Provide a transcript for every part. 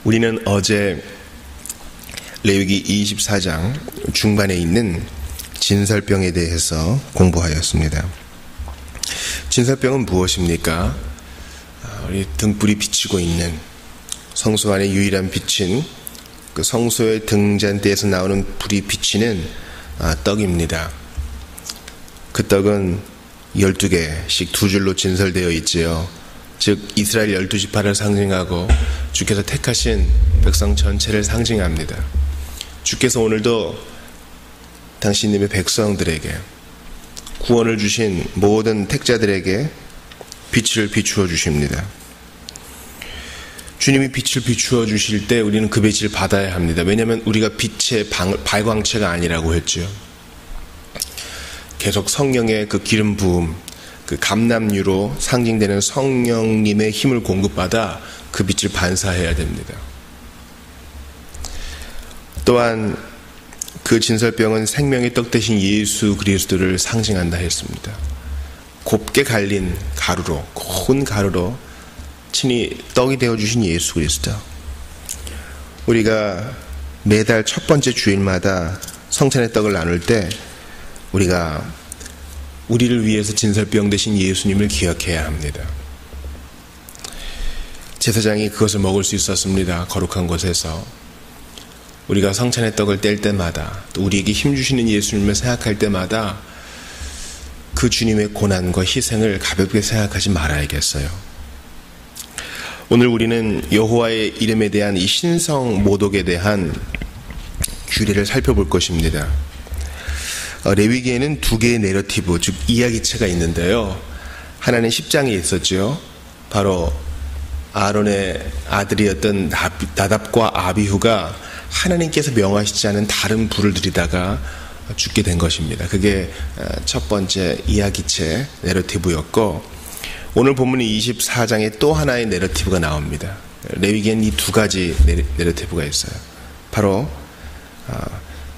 우리는 어제 레위기 24장 중반에 있는 진설병에 대해서 공부하였습니다. 진설병은 무엇입니까? 우리 등불이 비치고 있는 성소 안의 유일한 빛은 그 성소의 등잔대에서 나오는 불이 비치는 떡입니다. 그 떡은 12개씩 두 줄로 진설되어 있지요. 즉 이스라엘 12지파를 상징하고 주께서 택하신 백성 전체를 상징합니다. 주께서 오늘도 당신님의 백성들에게 구원을 주신 모든 택자들에게 빛을 비추어 주십니다. 주님이 빛을 비추어 주실 때 우리는 그 빛을 받아야 합니다. 왜냐하면 우리가 빛의 발광체가 아니라고 했죠. 계속 성령의 그 기름 부음, 그 감람유로 상징되는 성령님의 힘을 공급받아 그 빛을 반사해야 됩니다. 또한 그 진설병은 생명의 떡 대신 예수 그리스도를 상징한다 했습니다. 곱게 갈린 가루로, 고운 가루로 친히 떡이 되어주신 예수 그리스도. 우리가 매달 첫 번째 주일마다 성찬의 떡을 나눌 때 우리가 우리를 위해서 진설병 되신 예수님을 기억해야 합니다. 제사장이 그것을 먹을 수 있었습니다. 거룩한 곳에서. 우리가 성찬의 떡을 뗄 때마다 또 우리에게 힘주시는 예수님을 생각할 때마다 그 주님의 고난과 희생을 가볍게 생각하지 말아야겠어요. 오늘 우리는 여호와의 이름에 대한 이 신성 모독에 대한 규례를 살펴볼 것입니다. 레위기에는 두 개의 내러티브, 즉 이야기체가 있는데요. 하나는 10장에 있었죠. 바로 아론의 아들이었던 나답과 아비후가 하나님께서 명하시지 않은 다른 불을 들이다가 죽게 된 것입니다. 그게 첫 번째 이야기체 내러티브였고, 오늘 본문 24장에 또 하나의 내러티브가 나옵니다. 레위기에는 이 두 가지 내러티브가 있어요. 바로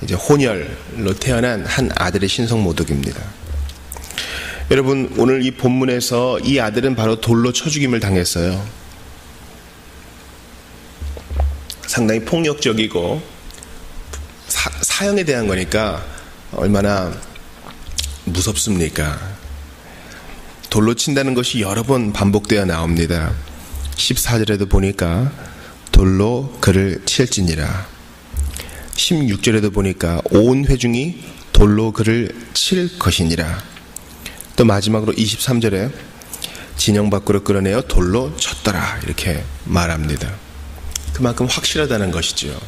이제 혼혈로 태어난 한 아들의 신성 모독입니다. 여러분, 오늘 이 본문에서 이 아들은 바로 돌로 쳐 죽임을 당했어요. 상당히 폭력적이고 사형에 대한 거니까 얼마나 무섭습니까? 돌로 친다는 것이 여러 번 반복되어 나옵니다. 14절에도 보니까 돌로 그를 칠지니라. 16절에도 보니까 온 회중이 돌로 그를 칠 것이니라. 또 마지막으로 23절에 진영 밖으로 끌어내어 돌로 쳤더라, 이렇게 말합니다. 그만큼 확실하다는 것이죠.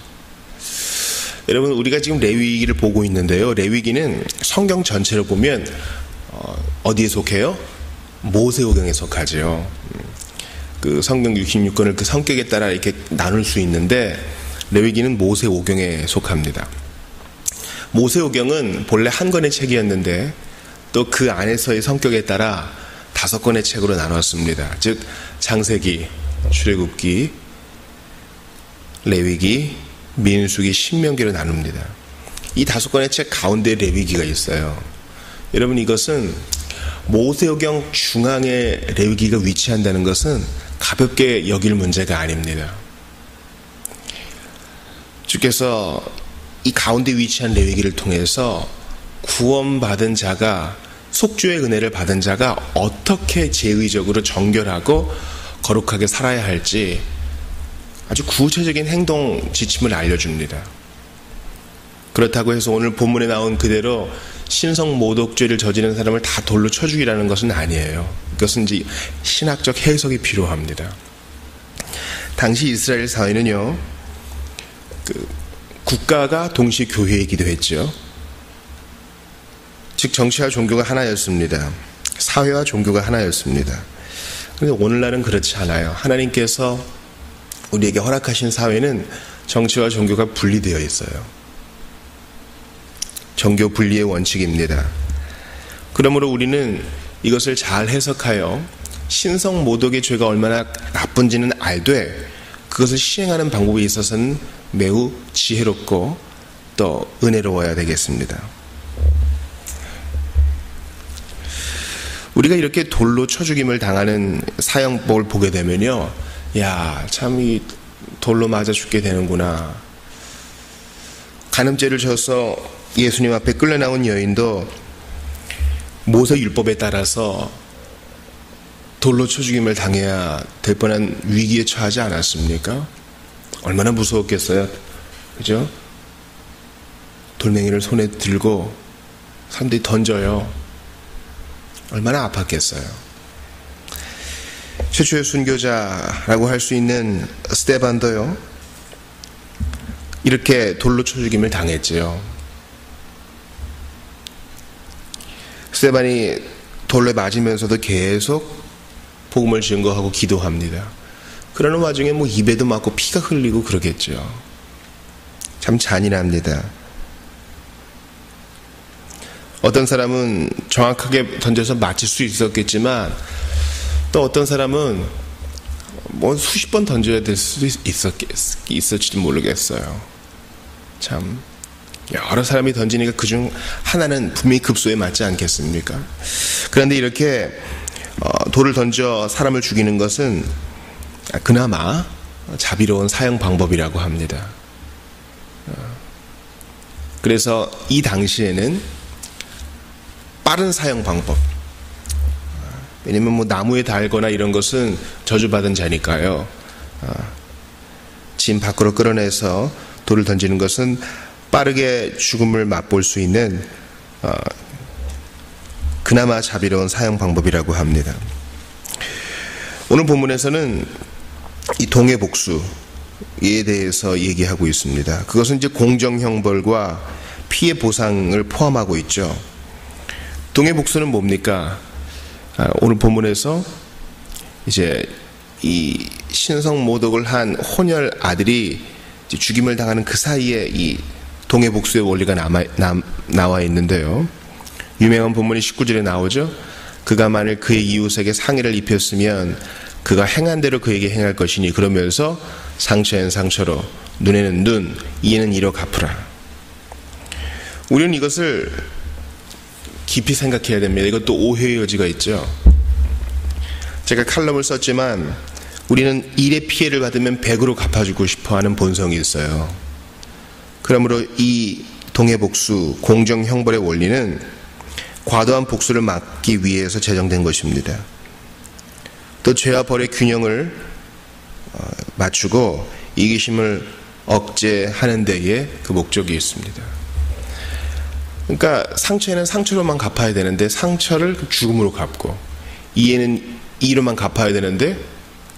여러분, 우리가 지금 레위기를 보고 있는데요. 레위기는 성경 전체로 보면 어디에 속해요? 모세오경에 속하죠. 그 성경 66권을 그 성격에 따라 이렇게 나눌 수 있는데 레위기는 모세오경에 속합니다. 모세오경은 본래 한 권의 책이었는데 또 그 안에서의 성격에 따라 5권의 책으로 나눴습니다. 즉 창세기, 출애굽기, 레위기, 민수기, 신명기로 나눕니다. 이 5권의 책 가운데 레위기가 있어요. 여러분, 이것은 모세오경 중앙에 레위기가 위치한다는 것은 가볍게 여길 문제가 아닙니다. 주께서 이 가운데 위치한 레위기를 통해서 구원받은 자가, 속죄의 은혜를 받은 자가 어떻게 제의적으로 정결하고 거룩하게 살아야 할지 아주 구체적인 행동 지침을 알려줍니다. 그렇다고 해서 오늘 본문에 나온 그대로 신성 모독죄를 저지른 사람을 다 돌로 쳐 죽이라는 것은 아니에요. 이것은 이제 신학적 해석이 필요합니다. 당시 이스라엘 사회는요, 국가가 동시에 교회이기도 했죠. 즉 정치와 종교가 하나였습니다. 사회와 종교가 하나였습니다. 그런데 오늘날은 그렇지 않아요. 하나님께서 우리에게 허락하신 사회는 정치와 종교가 분리되어 있어요. 정교 분리의 원칙입니다. 그러므로 우리는 이것을 잘 해석하여 신성 모독의 죄가 얼마나 나쁜지는 알되 그것을 시행하는 방법에 있어서는 매우 지혜롭고 또 은혜로워야 되겠습니다. 우리가 이렇게 돌로 쳐 죽임을 당하는 사형법을 보게 되면요, 야, 참 돌로 맞아 죽게 되는구나. 간음죄를 져서 예수님 앞에 끌려 나온 여인도 모세 율법에 따라서 돌로 쳐 죽임을 당해야 될 뻔한 위기에 처하지 않았습니까? 얼마나 무서웠겠어요. 그죠? 돌멩이를 손에 들고 사람들이 던져요. 얼마나 아팠겠어요. 최초의 순교자라고 할 수 있는 스데반도요, 이렇게 돌로 쳐 죽임을 당했지요. 스데반이 돌에 맞으면서도 계속 복음을 증거하고 기도합니다. 그러는 와중에 뭐 입에도 맞고 피가 흘리고 그러겠죠. 참 잔인합니다. 어떤 사람은 정확하게 던져서 맞을 수 있었겠지만 또 어떤 사람은 뭐 수십 번 던져야 될 수도 있었지도 모르겠어요. 참 여러 사람이 던지니까 그중 하나는 분명히 급소에 맞지 않겠습니까? 그런데 이렇게 돌을 던져 사람을 죽이는 것은 그나마 자비로운 사형 방법이라고 합니다. 그래서 이 당시에는 빠른 사형 방법, 왜냐면 뭐 나무에 달거나 이런 것은 저주받은 자니까요. 진 밖으로 끌어내서 돌을 던지는 것은 빠르게 죽음을 맛볼 수 있는 그나마 자비로운 사형 방법이라고 합니다. 오늘 본문에서는 이 동해복수에 대해서 얘기하고 있습니다. 그것은 이제 공정형벌과 피해 보상을 포함하고 있죠. 동해복수는 뭡니까? 오늘 본문에서 이제 이 신성모독을 한 혼혈 아들이 죽임을 당하는 그 사이에 이 동해복수의 원리가 나와 있는데요. 유명한 본문이 19절에 나오죠. 그가 만일 그의 이웃에게 상해를 입혔으면 그가 행한 대로 그에게 행할 것이니 그러면서 상처엔 상처로 눈에는 눈, 이에는 이로 갚으라. 우리는 이것을 깊이 생각해야 됩니다. 이것도 오해의 여지가 있죠. 제가 칼럼을 썼지만 우리는 일의 피해를 받으면 100으로 갚아주고 싶어하는 본성이 있어요. 그러므로 이 동해복수, 공정형벌의 원리는 과도한 복수를 막기 위해서 제정된 것입니다. 또 죄와 벌의 균형을 맞추고 이기심을 억제하는 데에 그 목적이 있습니다. 그러니까 상처에는 상처로만 갚아야 되는데 상처를 죽음으로 갚고, 이에는 이로만 갚아야 되는데,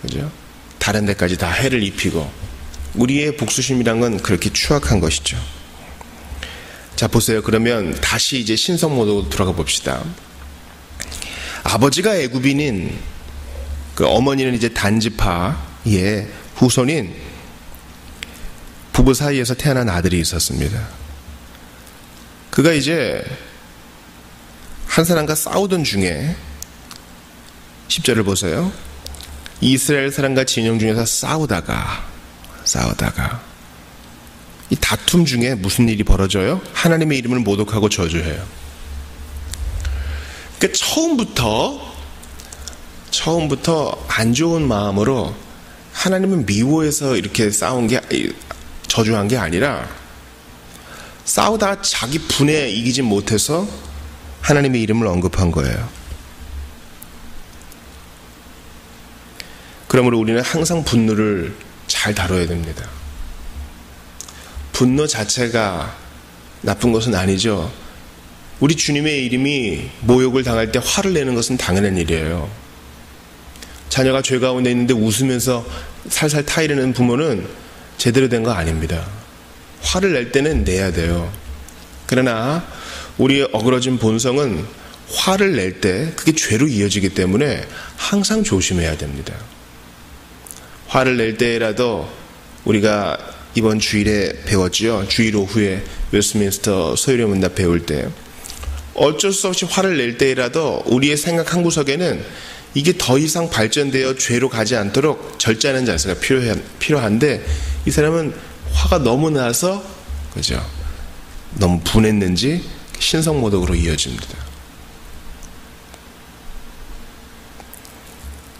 그죠? 다른 데까지 다 해를 입히고, 우리의 복수심이란 건 그렇게 추악한 것이죠. 자, 보세요. 그러면 다시 이제 신성모독으로 돌아가 봅시다. 아버지가 애굽인인 그 어머니는 이제 단지파의 후손인 부부 사이에서 태어난 아들이 있었습니다. 그가 이제 한 사람과 싸우던 중에 10절을 보세요. 이스라엘 사람과 진영 중에서 싸우다가 이 다툼 중에 무슨 일이 벌어져요? 하나님의 이름을 모독하고 저주해요. 그러니까 처음부터 안 좋은 마음으로 하나님은 미워해서 이렇게 저주한 게 아니라 싸우다가 자기 분에 이기지 못해서 하나님의 이름을 언급한 거예요. 그러므로 우리는 항상 분노를 잘 다뤄야 됩니다. 분노 자체가 나쁜 것은 아니죠. 우리 주님의 이름이 모욕을 당할 때 화를 내는 것은 당연한 일이에요. 자녀가 죄 가운데 있는데 웃으면서 살살 타이르는 부모는 제대로 된 거 아닙니다. 화를 낼 때는 내야 돼요. 그러나 우리의 어그러진 본성은 화를 낼 때 그게 죄로 이어지기 때문에 항상 조심해야 됩니다. 화를 낼 때라도 우리가 이번 주일에 배웠지요. 주일 오후에 웨스트민스터 소유의 문답 배울 때 어쩔 수 없이 화를 낼 때라도 우리의 생각 한 구석에는 이게 더 이상 발전되어 죄로 가지 않도록 절제하는 자세가 필요한데 이 사람은 화가 너무 나서 그죠? 너무 분했는지 신성모독으로 이어집니다.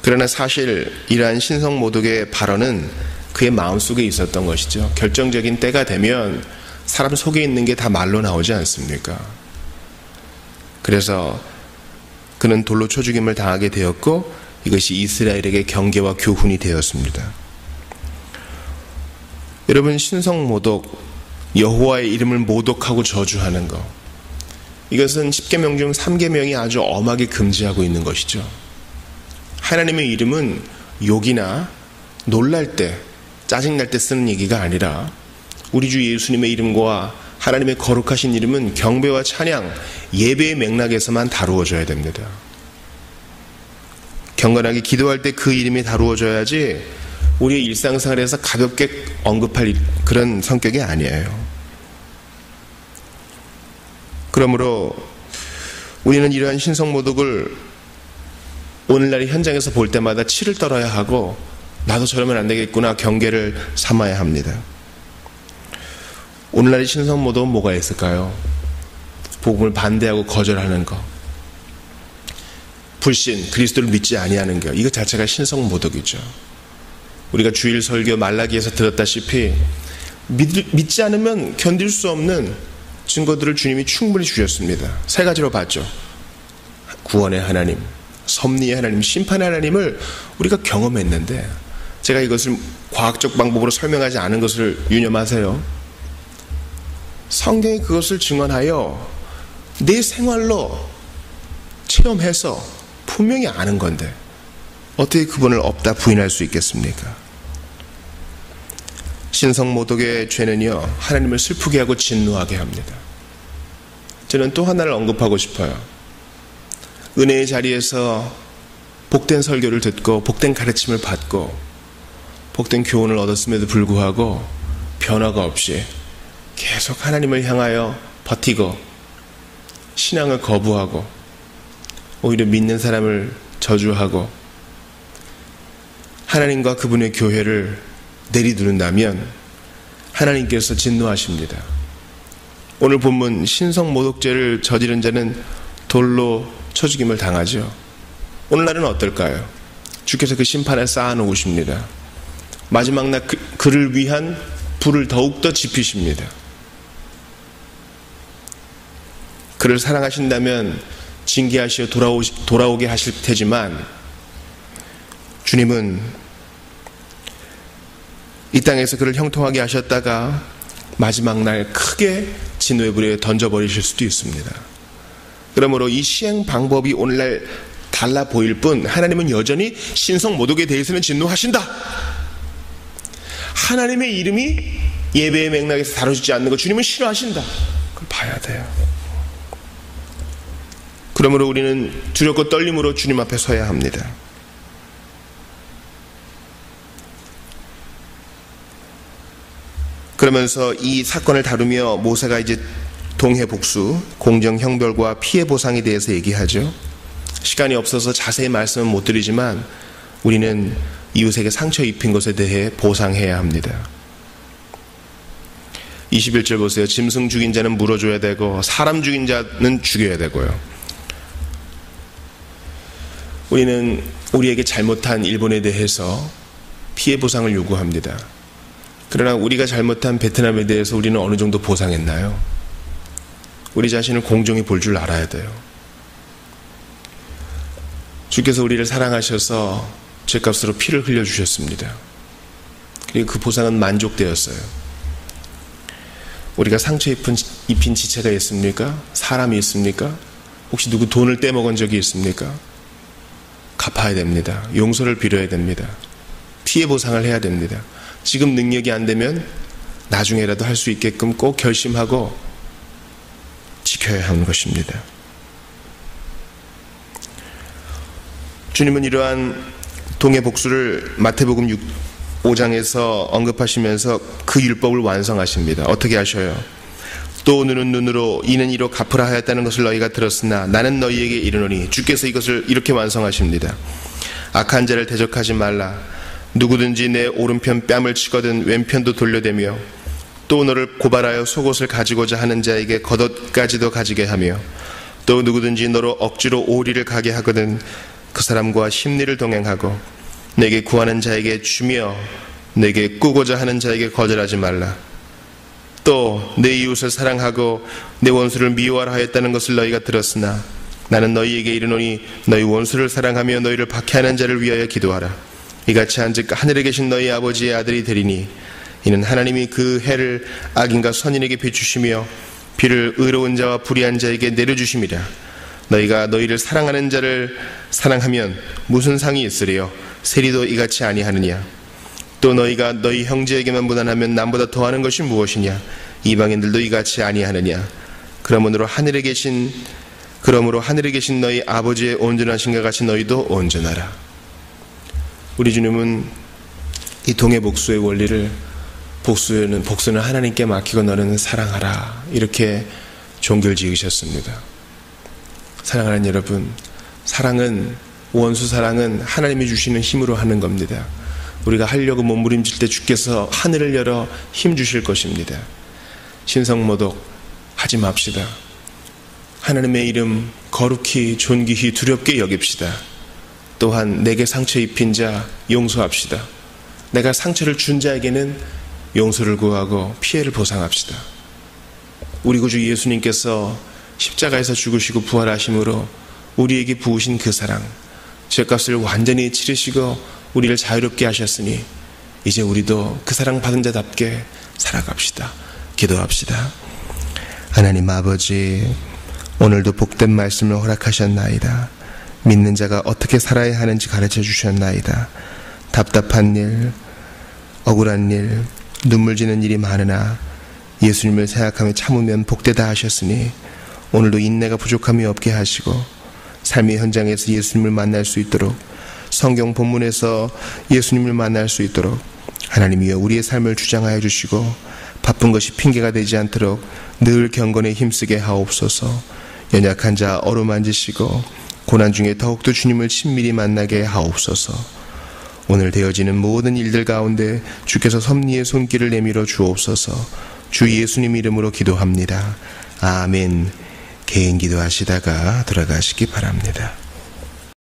그러나 사실 이러한 신성모독의 발언은 그의 마음속에 있었던 것이죠. 결정적인 때가 되면 사람 속에 있는 게 다 말로 나오지 않습니까? 그래서 그는 돌로 쳐 죽임을 당하게 되었고 이것이 이스라엘에게 경계와 교훈이 되었습니다. 여러분, 신성모독, 여호와의 이름을 모독하고 저주하는 것, 이것은 10계명 중 3계명이 아주 엄하게 금지하고 있는 것이죠. 하나님의 이름은 욕이나 놀랄 때, 짜증날 때 쓰는 얘기가 아니라 우리 주 예수님의 이름과 하나님의 거룩하신 이름은 경배와 찬양, 예배의 맥락에서만 다루어져야 됩니다. 경건하게 기도할 때 그 이름이 다루어져야지 우리의 일상생활에서 가볍게 언급할 그런 성격이 아니에요. 그러므로 우리는 이러한 신성모독을 오늘날의 현장에서 볼 때마다 치를 떨어야 하고 나도 저러면 안 되겠구나 경계를 삼아야 합니다. 오늘날의 신성모독은 뭐가 있을까요? 복음을 반대하고 거절하는 것, 불신, 그리스도를 믿지 아니하는 것, 이것 자체가 신성모독이죠. 우리가 주일 설교 말라기에서 들었다시피 믿지 않으면 견딜 수 없는 증거들을 주님이 충분히 주셨습니다. 세 가지로 봤죠. 구원의 하나님, 섭리의 하나님, 심판의 하나님을 우리가 경험했는데, 제가 이것을 과학적 방법으로 설명하지 않은 것을 유념하세요. 성경이 그것을 증언하여 내 생활로 체험해서 분명히 아는 건데 어떻게 그분을 없다 부인할 수 있겠습니까? 신성모독의 죄는요, 하나님을 슬프게 하고 진노하게 합니다. 저는 또 하나를 언급하고 싶어요. 은혜의 자리에서 복된 설교를 듣고 복된 가르침을 받고 복된 교훈을 얻었음에도 불구하고 변화가 없이 계속 하나님을 향하여 버티고 신앙을 거부하고 오히려 믿는 사람을 저주하고 하나님과 그분의 교회를 내리두른다면 하나님께서 진노하십니다. 오늘 본문 신성모독죄를 저지른 자는 돌로 쳐 죽임을 당하죠. 오늘날은 어떨까요? 주께서 그 심판을 쌓아놓으십니다. 마지막 날 그를 위한 불을 더욱더 지피십니다. 그를 사랑하신다면 징계하시어 돌아오게 하실 테지만 주님은 이 땅에서 그를 형통하게 하셨다가 마지막 날 크게 진노의 불에 던져버리실 수도 있습니다. 그러므로 이 시행 방법이 오늘날 달라 보일 뿐 하나님은 여전히 신성모독에 대해서는 진노하신다. 하나님의 이름이 예배의 맥락에서 다뤄지지 않는 것 주님은 싫어하신다. 그걸 봐야 돼요. 그러므로 우리는 두렵고 떨림으로 주님 앞에 서야 합니다. 그러면서 이 사건을 다루며 모세가 이제 동해복수, 공정형벌과 피해 보상에 대해서 얘기하죠. 시간이 없어서 자세히 말씀은 못 드리지만 우리는 이웃에게 상처 입힌 것에 대해 보상해야 합니다. 21절 보세요. 짐승 죽인 자는 물어줘야 되고 사람 죽인 자는 죽여야 되고요. 우리는 우리에게 잘못한 일본에 대해서 피해 보상을 요구합니다. 그러나 우리가 잘못한 베트남에 대해서 우리는 어느 정도 보상했나요? 우리 자신을 공정히 볼 줄 알아야 돼요. 주께서 우리를 사랑하셔서 죄값으로 피를 흘려주셨습니다. 그리고 그 보상은 만족되었어요. 우리가 상처 입힌 지체가 있습니까? 사람이 있습니까? 혹시 누구 돈을 떼먹은 적이 있습니까? 갚아야 됩니다. 용서를 빌어야 됩니다. 피해 보상을 해야 됩니다. 지금 능력이 안 되면 나중에라도 할 수 있게끔 꼭 결심하고 지켜야 하는 것입니다. 주님은 이러한 동해복수를 마태복음 5장에서 언급하시면서 그 율법을 완성하십니다. 어떻게 하셔요? 또 눈은 눈으로 이는 이로 갚으라 하였다는 것을 너희가 들었으나 나는 너희에게 이르노니, 주께서 이것을 이렇게 완성하십니다. 악한 자를 대적하지 말라. 누구든지 내 오른편 뺨을 치거든 왼편도 돌려대며 또 너를 고발하여 속옷을 가지고자 하는 자에게 겉옷까지도 가지게 하며 또 누구든지 너로 억지로 오리를 가게 하거든 그 사람과 심리를 동행하고 내게 구하는 자에게 주며 내게 꾸고자 하는 자에게 거절하지 말라. 또 내 이웃을 사랑하고 내 원수를 미워하라 하였다는 것을 너희가 들었으나 나는 너희에게 이르노니 너희 원수를 사랑하며 너희를 박해하는 자를 위하여 기도하라. 이같이 한즉 하늘에 계신 너희 아버지의 아들이 되리니 이는 하나님이 그 해를 악인과 선인에게 비추시며 비를 의로운 자와 불의한 자에게 내려주심이라. 너희가 너희를 사랑하는 자를 사랑하면 무슨 상이 있으리요? 세리도 이같이 아니하느냐? 또 너희가 너희 형제에게만 무난하면 남보다 더하는 것이 무엇이냐? 이방인들도 이같이 아니하느냐? 그러므로 하늘에 계신 너희 아버지의 온전하신가 같이 너희도 온전하라. 우리 주님은 이 동해복수의 원리를 복수는 하나님께 맡기고 너는 사랑하라, 이렇게 종교를 지으셨습니다. 사랑하는 여러분, 원수 사랑은 하나님이 주시는 힘으로 하는 겁니다. 우리가 하려고 몸부림칠 때 주께서 하늘을 열어 힘 주실 것입니다. 신성모독 하지 맙시다. 하나님의 이름 거룩히 존귀히 두렵게 여깁시다. 또한 내게 상처 입힌 자 용서합시다. 내가 상처를 준 자에게는 용서를 구하고 피해를 보상합시다. 우리 구주 예수님께서 십자가에서 죽으시고 부활하심으로 우리에게 부으신 그 사랑, 죄값을 완전히 치르시고 우리를 자유롭게 하셨으니 이제 우리도 그 사랑 받은 자답게 살아갑시다. 기도합시다. 하나님 아버지, 오늘도 복된 말씀을 허락하셨나이다. 믿는 자가 어떻게 살아야 하는지 가르쳐 주셨나이다. 답답한 일, 억울한 일, 눈물 지는 일이 많으나 예수님을 생각하며 참으면 복되다 하셨으니 오늘도 인내가 부족함이 없게 하시고 삶의 현장에서 예수님을 만날 수 있도록, 성경 본문에서 예수님을 만날 수 있도록 하나님이여 우리의 삶을 주장하여 주시고 바쁜 것이 핑계가 되지 않도록 늘 경건에 힘쓰게 하옵소서. 연약한 자 어루만지시고 고난 중에 더욱더 주님을 친밀히 만나게 하옵소서. 오늘 되어지는 모든 일들 가운데 주께서 섭리의 손길을 내밀어 주옵소서. 주 예수님 이름으로 기도합니다. 아멘. 개인 기도하시다가 돌아가시기 바랍니다.